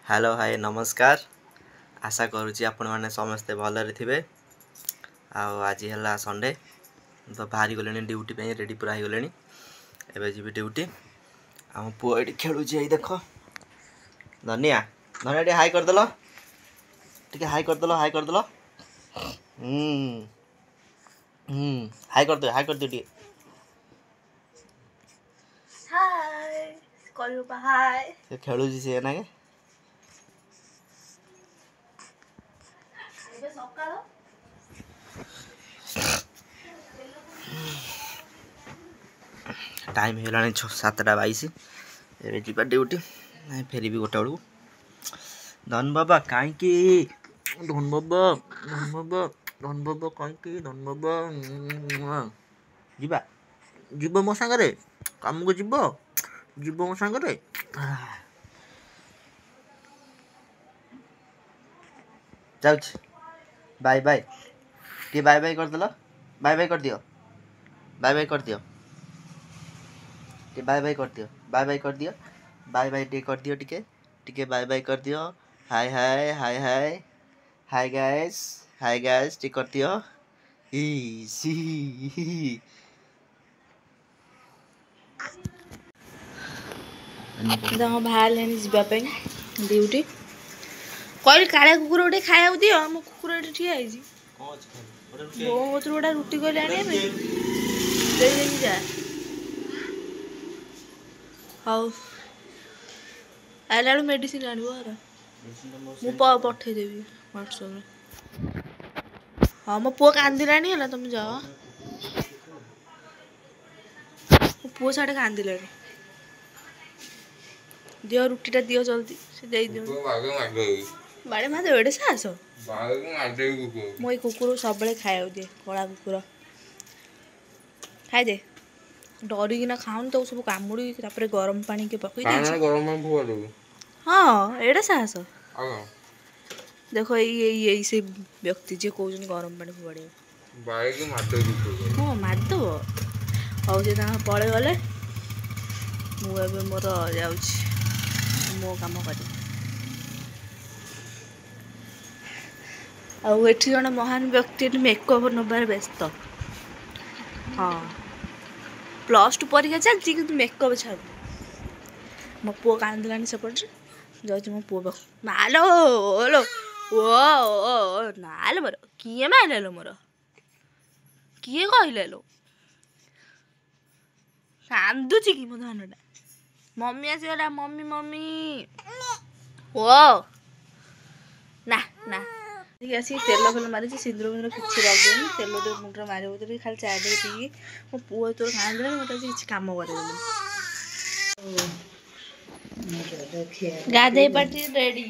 Hello hi नमस्कार। आशा करुँची आपण मैंने समस्ते भलरे थे। आज है संडे तो बाहरी गले ड्यूटी पे रेडी पूरा हो गले। एवं जी ड्यूटी आम पुआ ये खेलुँ देख धनिया धनिया टे हाई करदेल टे हाई करदेल हाई करदे टे खेलुँ सी ना टाइम है 7:22 ए जी ड्यूटी फेर भी गोटे बेलू धन बाबा कहीं धन बाबा कहीं धन बाबा जीवा जीव मो सांगे कम को जीव मो सांगे जाऊँ बाय बाय टे बाय बाय करदेल बाय बाय कर दियो बाय बाय कर दियो टे बाय बाय कर दियो बाय बाय कर दियो बाय बाय टे कर दियो टिके बाय बाय कर दियो हाय हाय हाय हाय हाय गाइस टे कर दियो ई सी बाहर जावाई ड्यूटी कहली काले कुकुर गोटे खाया दियो मो कुकुर ठिया बहुत गोटा रुटी कहली आने जा हाउ आइला मेडिसिन आर मु पठेदेवी व्हाट्सएप हाँ मो पुआ कांदिलानी है तुम जाओ मो पुआ साढ़े कांदिलानी दियो रुटीटा दियो जल्दी से दे दियो बाड़े मार एडे साहस मो ये कुकुर सब खाया दिए कला कुकुर खाई दे डरिकिना खाऊन तो सब कामुड़ी गरम पानी के पकई हाँ एडे साहस देखो ये से व्यक्ति जे कौन गरम पानी फोड़े हाँ मारदेव हौ से पड़े गले मुझे मोर जाऊँ मो कम कर जन महान व्यक्ति मेकओवर नबार व्यस्त हाँ +2 परीक्षा चलती कि मेकअप छाड़ मो पुआ कांदिलानी सेपटे जाऊँ मो पुआ मालो ओलो ओ नाल मोर किए मारे मोर किए कहले लो कांदुची कि मो धनटा मम्मी आसीगला मम्मी मम्मी ओ ना ना आसी तेल फेल मारी सिंदूर मिंदूर किसी लगे तेल मुंडे मारे खाली चाय दे पी मो पुआ तोर खाने मत किसी कम कर गाधे पार्टी रेडी